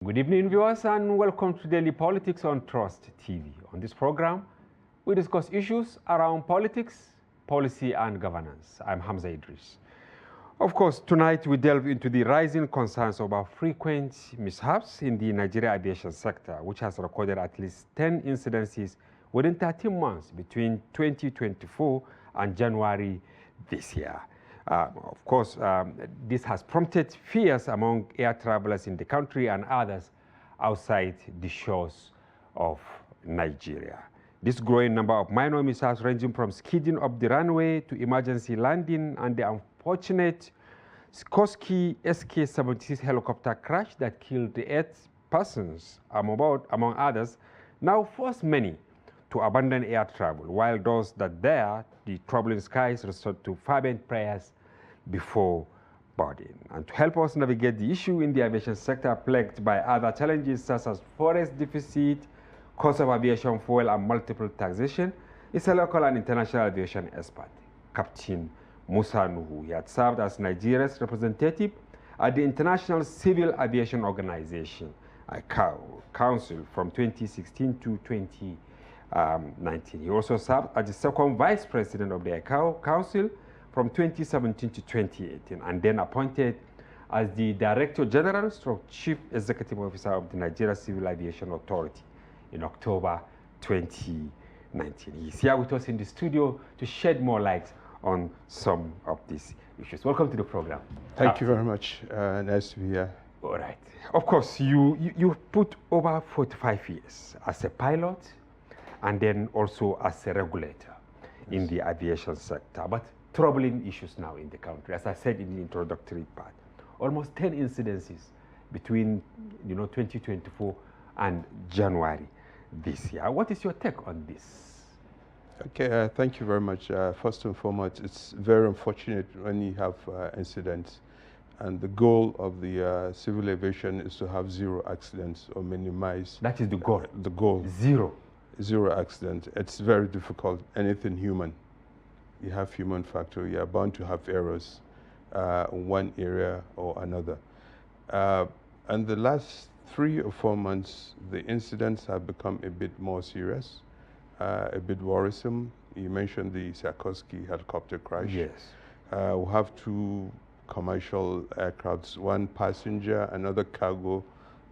Good evening, viewers, and welcome to Daily Politics on Trust TV. On this program, we discuss issues around politics, policy, and governance. I'm Hamza Idris. Of course, tonight we delve into the rising concerns about frequent mishaps in the Nigerian aviation sector, which has recorded at least 10 incidences within 13 months between 2024 and January this year. Of course, this has prompted fears among air travelers in the country and others outside the shores of Nigeria. This growing number of minor mishaps ranging from skidding up the runway to emergency landing and the unfortunate Sikorsky SK-76 helicopter crash that killed the 8 persons among others, now force many to abandon air travel, while those that dare the troubling skies resort to fervent prayers before boarding. And to help us navigate the issue in the aviation sector plagued by other challenges such as forest deficit, cost of aviation fuel, and multiple taxation, is a local and international aviation expert, Capt Musa Nuhu. He had served as Nigeria's representative at the International Civil Aviation Organization, ICAO, Council from 2016 to 2019. He also served as the second vice president of the ICAO Council from 2017 to 2018, and then appointed as the Director General / Chief Executive Officer of the Nigeria Civil Aviation Authority in October 2019. He's here with us in the studio to shed more light on some of these issues. Welcome to the program. Thank you very much. Nice to be here. All right. Of course, you put over 45 years as a pilot and then also as a regulator in the aviation sector. But troubling issues now in the country, as I said in the introductory part. Almost 10 incidences between 2024 and January this year. What is your take on this? Okay, thank you very much. First and foremost, it's very unfortunate when you have incidents, and the goal of the civil aviation is to have 0 accidents or minimize. That is the goal. The goal. 0 accidents. It's very difficult. Anything human, you have human factor. You are bound to have errors in one area or another. And the last 3 or 4 months, the incidents have become a bit more serious, a bit worrisome. You mentioned the Sikorsky helicopter crash. Yes. We have 2 commercial aircrafts, 1 passenger, another cargo.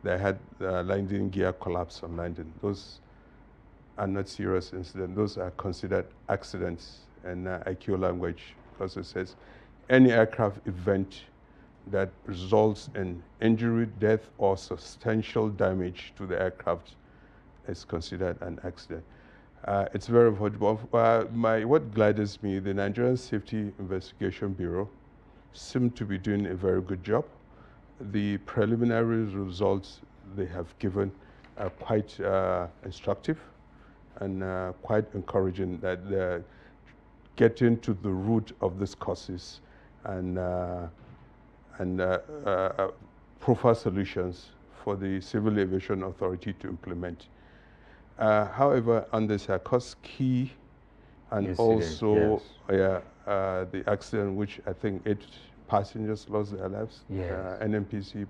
They had landing gear collapse on landing. Those are not serious incidents. Those are considered accidents in IQ language, because it says any aircraft event that results in injury, death, or substantial damage to the aircraft is considered an accident. It's very unfortunate. What gladdens me, the Nigerian Safety Investigation Bureau seem to be doing a very good job. The preliminary results they have given are quite instructive and quite encouraging, that they're getting to the root of these causes and profile solutions for the Civil Aviation Authority to implement. However, on the Sikorsky and also the accident, which I think 8 passengers lost their lives, NMPC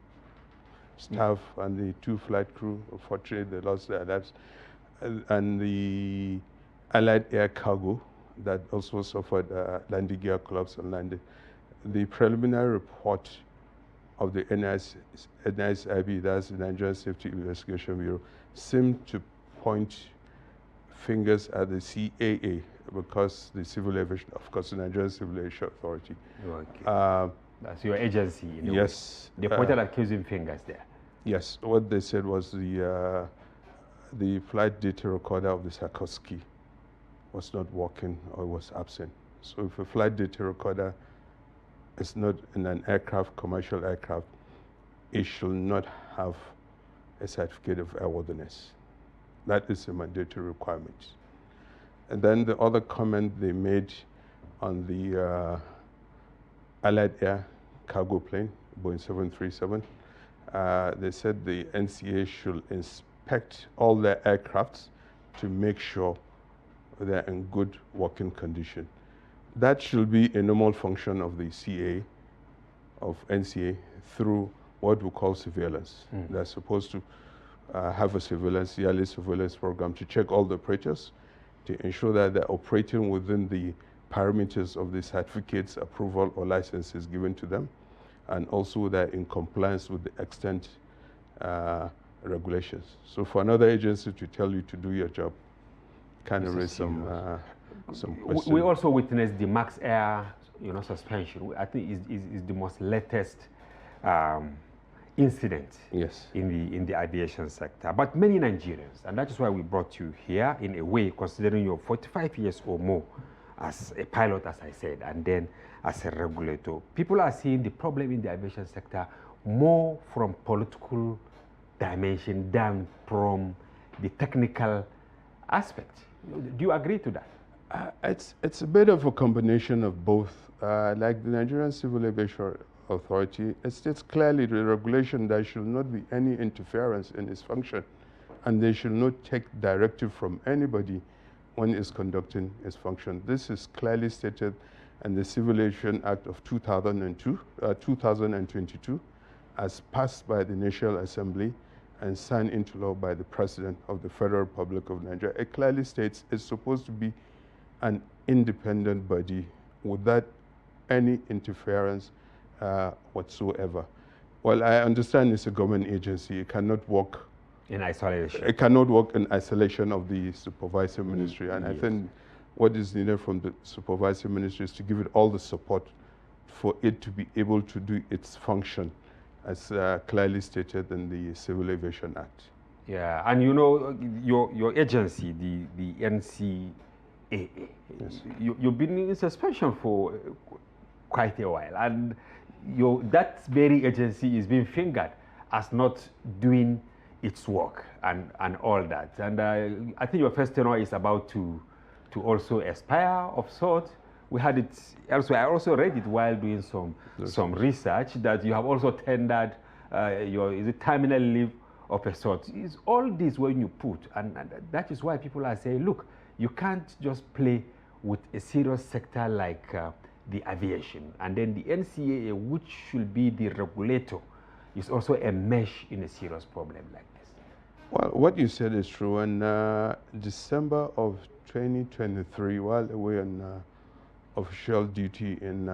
staff and the 2 flight crew, unfortunately, they lost their lives, and the Allied Air Cargo that also suffered landing gear collapse on landing. The preliminary report of the NSIB, that's the Nigerian Safety Investigation Bureau, seemed to point fingers at the CAA, because the Civil Aviation, of course, the Nigerian Civil Aviation Authority. Okay. That's your agency. Yes. They pointed accusing fingers there. Yes. What they said was the flight data recorder of the Sikorsky was not working or was absent. So if a flight data recorder is not in an aircraft, commercial aircraft, it should not have a certificate of airworthiness. That is a mandatory requirement. And then the other comment they made on the Allied Air cargo plane, Boeing 737, they said the NCAA should inspect all their aircrafts to make sure they're in good working condition. That should be a normal function of the CA, of NCA, through what we call surveillance. They're supposed to have a yearly surveillance program to check all the operators, to ensure that they're operating within the parameters of the certificates, approval, or licenses given to them, and also they're in compliance with the extent regulations. So for another agency to tell you to do your job kind of raise some questions. We also witnessed the Max Air, suspension. I think is the most latest incident in the aviation sector. But many Nigerians, and that is why we brought you here in a way, considering you're 45 years or more as a pilot, as I said, and then as a regulator. People are seeing the problem in the aviation sector more from political dimension than from the technical aspect. Do you agree to that? It's a bit of a combination of both. Like the Nigerian Civil Aviation Authority, it states clearly the regulation there should not be any interference in its function, and they should not take directive from anybody when it's conducting its function. This is clearly stated in the Civil Aviation Act of 2022, as passed by the National Assembly and signed into law by the President of the Federal Republic of Nigeria. It clearly states it's supposed to be an independent body without any interference whatsoever. Well, I understand it's a government agency. It cannot work in isolation. It cannot work in isolation of the supervisory ministry. And I think what is needed from the supervisory ministry is to give it all the support for it to be able to do its function as clearly stated in the Civil Aviation Act. Yeah, and your agency, the NCAA, you've been in suspension for quite a while, and that very agency is being fingered as not doing its work and all that. And I think your first tenure is about to also expire of sorts. We had it elsewhere. I also read it while doing some research that you have also tendered your terminal leave of a sort. It's all this when you put, and that is why people are saying, look, you can't just play with a serious sector like the aviation, and then the NCAA, which should be the regulator, is also a mesh in a serious problem like this. Well, what you said is true. In December of 2023, while away on official duty in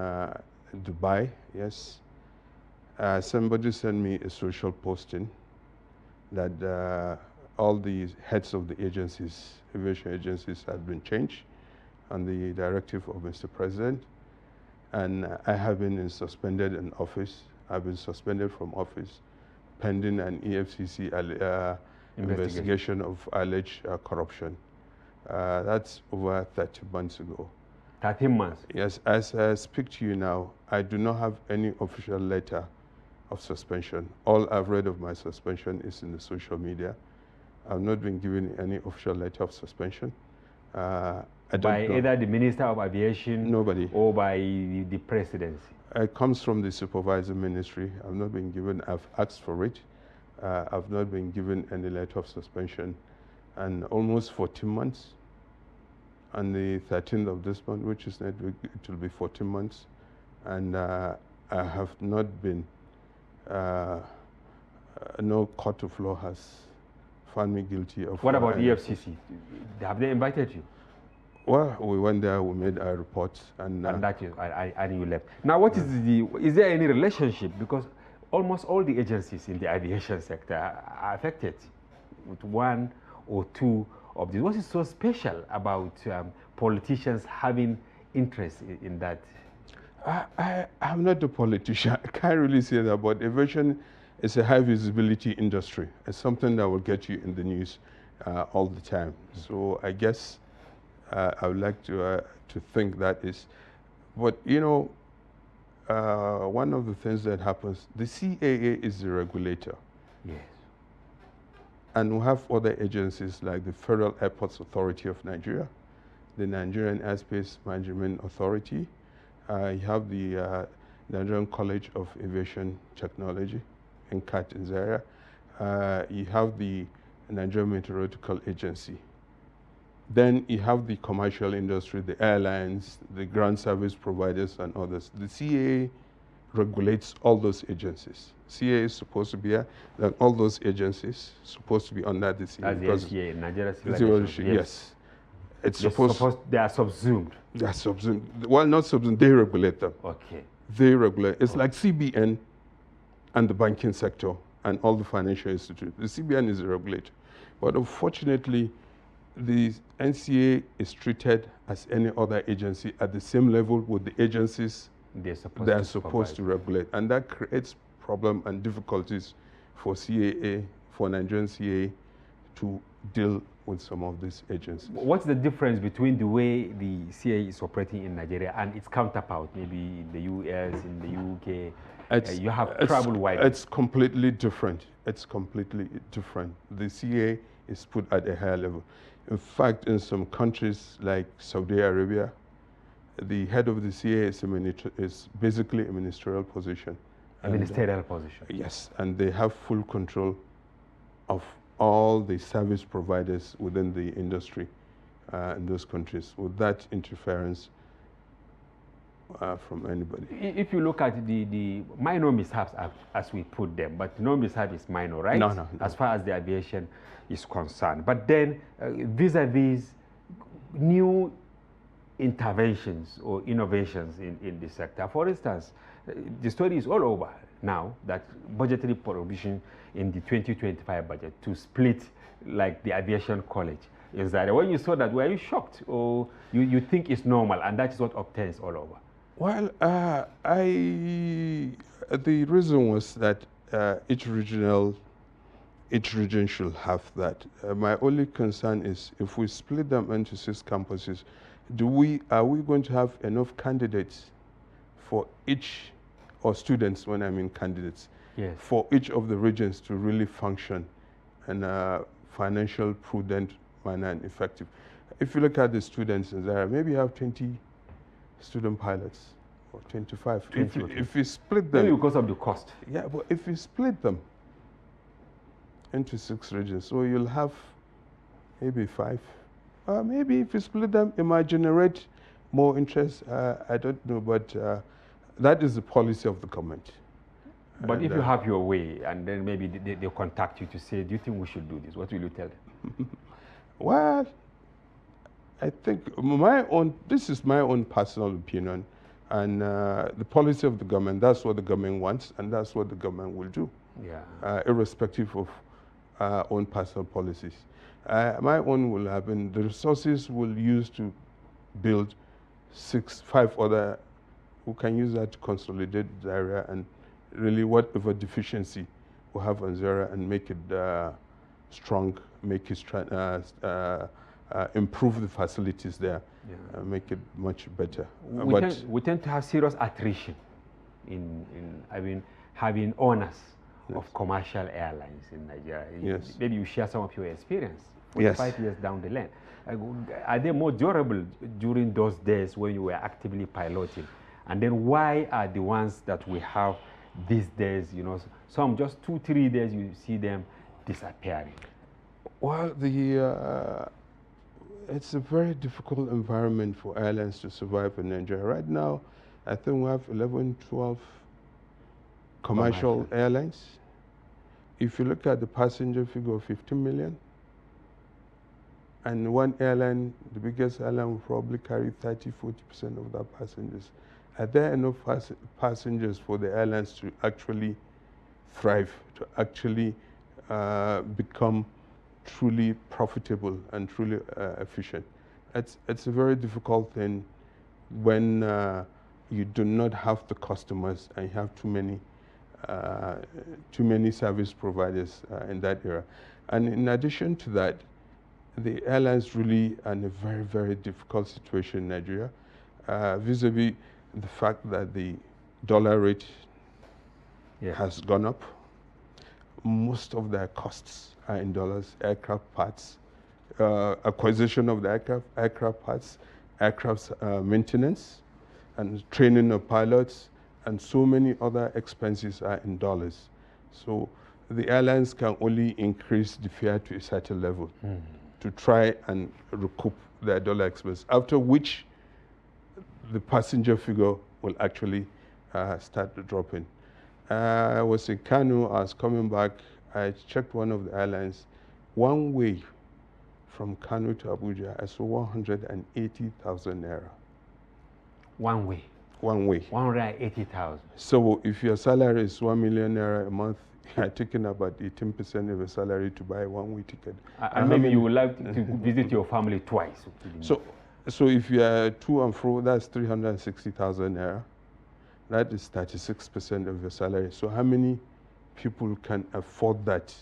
Dubai, somebody sent me a social posting that all the heads of the agencies, aviation agencies, had been changed on the directive of Mr. President. And I have been suspended in office. I've been suspended from office pending an EFCC investigation of alleged corruption. That's over 30 months ago. 13 months? Yes, as I speak to you now, I do not have any official letter of suspension. All I've read of my suspension is in the social media. I've not been given any official letter of suspension. By either the Minister of Aviation? Nobody. Or by the presidency? It comes from the supervisory ministry. I've not been given, I've asked for it. I've not been given any letter of suspension. And almost 14 months. On the 13th of this month, which is next week, it will be 14 months. And I have not been, no court of law has found me guilty of. What about EFCC? Have they invited you? Well, we went there, we made our report, and that is, and you left. Now, what is there any relationship? Because almost all the agencies in the aviation sector are affected with one or two of these. What is so special about politicians having interest in that? I'm not a politician. I can't really say that, but aviation is a high visibility industry. It's something that will get you in the news all the time. So I guess I would like to think that is, but one of the things that happens, the CAA is the regulator. Yes. And we have other agencies like the Federal Airports Authority of Nigeria, the Nigerian Airspace Management Authority, you have the Nigerian College of Aviation Technology in Cat in Zaria, you have the Nigerian Meteorological Agency. Then you have the commercial industry, the airlines, the ground service providers, and others. The CAA regulates all those agencies. CAA is supposed to be here, then all those agencies supposed to be under the CAA. As the NCAA, Nigeria Civil Civil Aviation. Yes. It's supposed, they are subsumed. they are subsumed. Well, not subsumed, they regulate them. Okay. They regulate. It's like CBN and the banking sector and all the financial institutes. The CBN is a regulator. But unfortunately, the NCAA is treated as any other agency at the same level with the agencies They're supposed to regulate. And that creates problem and difficulties for CAA, for Nigerian CAA to deal with some of these agencies. What's the difference between the way the CAA is operating in Nigeria and its counterpart, maybe in the US, in the UK? You have traveled widely. It's completely different. It's completely different. The CAA is put at a higher level. In fact, in some countries like Saudi Arabia, the head of the CAA is basically a ministerial position. A ministerial position? Yes, and they have full control of all the service providers within the industry in those countries without interference from anybody. If you look at the minor mishaps, as we put them, but no mishap is minor, right? No. As far as the aviation is concerned. But then vis-a-vis new interventions or innovations in the sector. For instance, the story is all over now that budgetary provision in the 2025 budget to split like the aviation college. Is that when you saw that, were you shocked or you think it's normal and that is what obtains all over? Well, the reason was that each region should have that. My only concern is if we split them into 6 campuses, are we going to have enough candidates for each, or students when I mean candidates, yes, for each of the regions to really function in a financial, prudent manner and effective? If you look at the students in there, maybe you have 20 student pilots or 25. If you split them, maybe because of the cost. Yeah, but if you split them into 6 regions, so you'll have maybe 5. Maybe if you split them, it might generate more interest. I don't know, but that is the policy of the government. But if you have your way, and then maybe they'll contact you to say, do you think we should do this? What will you tell them? Well, I think this is my own personal opinion, and the policy of the government, that's what the government wants, and that's what the government will do, irrespective of own personal policies. My own will have been, the resources we'll use to build 5 other, who can use that to consolidate the area and really whatever deficiency we have on Zaria and make it strong, make it improve the facilities there, make it much better. We tend to have serious attrition in having owners of commercial airlines in Nigeria. Yes. Maybe you share some of your experience 45 years down the line. Are they more durable during those days when you were actively piloting? And then why are the ones that we have these days, some just 2-3 days you see them disappearing? Well, it's a very difficult environment for airlines to survive in Nigeria. Right now, I think we have 11, 12 commercial airlines. If you look at the passenger figure of 15 million, and one airline, the biggest airline, will probably carry 30-40% of that passengers. Are there enough passengers for the airlines to actually thrive, to actually become truly profitable and truly efficient? It's a very difficult thing when you do not have the customers and you have too many service providers in that area. And in addition to that, the airlines really are in a very, very difficult situation in Nigeria, vis-a-vis the fact that the dollar rate has gone up. Most of their costs are in dollars: aircraft parts, acquisition of the aircraft parts, aircraft maintenance, and training of pilots, and so many other expenses are in dollars. So the airlines can only increase the fare to a certain level to try and recoup their dollar expense, after which the passenger figure will actually started dropping. I was in Kano, I was coming back, I checked one of the airlines. One way from Kano to Abuja, I saw 180,000 naira. One way? One way. 180,000. So if your salary is 1 million naira a month, you're taking about 18% of your salary to buy a one-way ticket. And maybe you would like to visit your family twice. So if you are to and fro, that's 360,000 naira. That is 36% of your salary. So how many people can afford that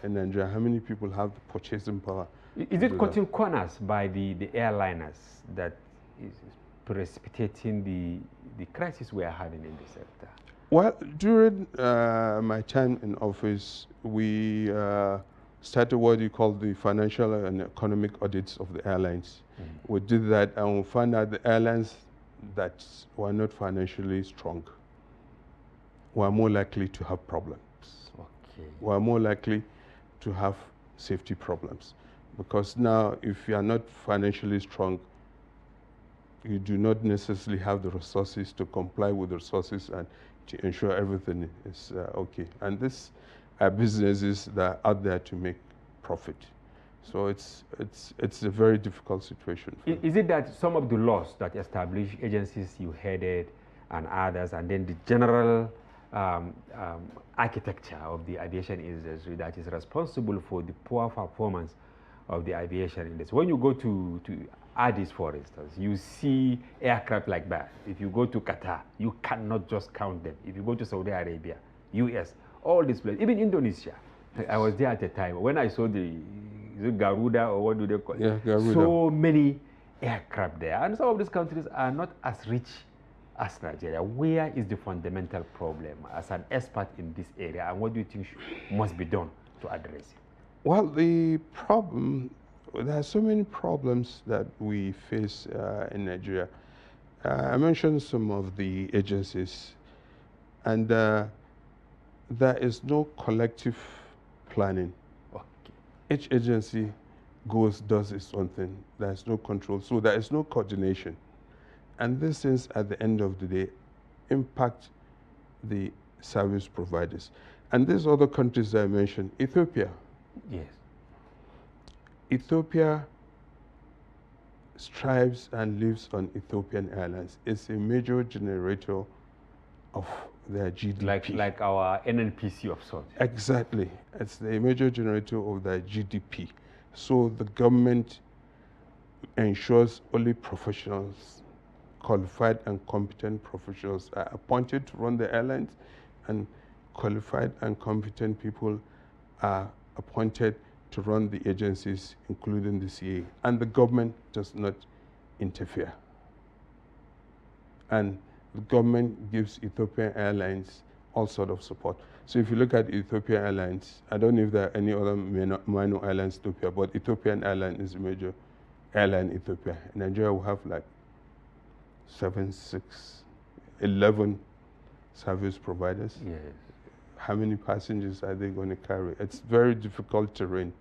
in Nigeria? How many people have the purchasing power? Is it cutting corners by the airliners that is precipitating the crisis we are having in the sector? Well, during my time in office, we started what you call the financial and economic audits of the airlines. Mm-hmm. We did that and we found out the airlines that were not financially strong were more likely to have problems. Okay. Were more likely to have safety problems. Because now, if you are not financially strong, you do not necessarily have the resources to comply with the resources and to ensure everything is okay. And these are businesses that are out there to make profit. So it's a very difficult situation. Is it that some of the laws that establish agencies you headed and others, and then the general architecture of the aviation industry that is responsible for the poor performance of the aviation industry? When you go to Addis, for instance, you see aircraft like that. If you go to Qatar, you cannot just count them. If you go to Saudi Arabia, US, all these places, even Indonesia. I was there at the time. When I saw the Garuda, or what do they call it? Yeah, Garuda. So many aircraft there. And some of these countries are not as rich as Nigeria. Where is the fundamental problem as an expert in this area, and what do you think must be done to address it? Well, the problem, there are so many problems that we face in Nigeria. I mentioned some of the agencies, and there is no collective planning. Okay. Each agency does its own thing. There's no control, so there is no coordination. And these things, at the end of the day, impact the service providers. And these other countries that I mentioned, Ethiopia. Yes. Ethiopia strives and lives on Ethiopian Airlines. It's a major generator of their GDP. Like our NNPC of sorts. Exactly. It's a major generator of their GDP. So the government ensures only professionals, qualified and competent professionals, are appointed to run the airlines, and qualified and competent people are appointed to run the agencies, including the CA. And the government does not interfere. And the government gives Ethiopian Airlines all sort of support. So if you look at Ethiopian Airlines, I don't know if there are any other minor airlines in Ethiopia, but Ethiopian Airlines is a major airline in Ethiopia. In Nigeria, we have like 11 service providers. Yes. How many passengers are they going to carry? It's very difficult terrain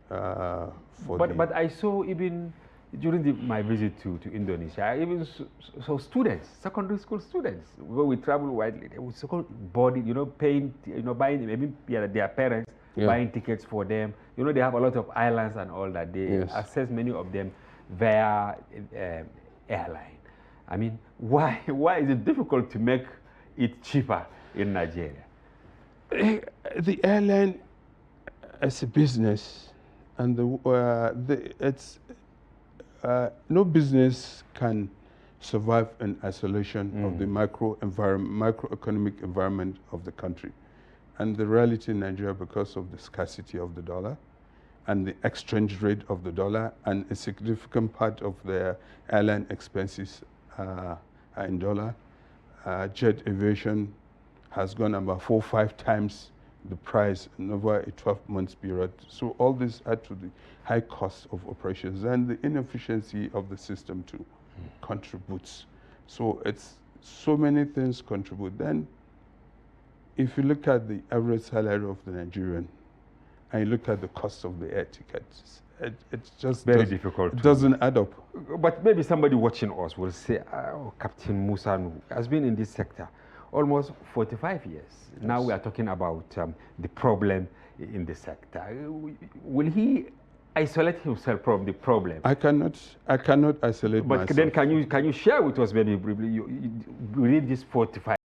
But I saw even during my visit to Indonesia, I even saw students, secondary school students, where we travel widely, they were body, paying, buying, maybe their parents buying tickets for them. They have a lot of islands and all that. They access many of them via airline. I mean, why is it difficult to make it cheaper in Nigeria? The airline as a business, and no business can survive in isolation of the microeconomic environment of the country. And the reality in Nigeria, because of the scarcity of the dollar and the exchange rate of the dollar, and a significant part of their airline expenses are in dollar, jet aviation has gone about 4 or 5 times the price in over a 12-month period. So all this add to the high cost of operations, and the inefficiency of the system too contributes. So it's so many things contribute. Then if you look at the average salary of the Nigerian, and you looked at the cost of the air tickets, it's just very difficult. It doesn't add up. But maybe somebody watching us will say, oh, Captain Musa Nuhu has been in this sector almost 45 years. Yes. Now we are talking about the problem in the sector. Will he isolate himself from the problem? I cannot isolate myself. But then can you share with us maybe briefly, within these 45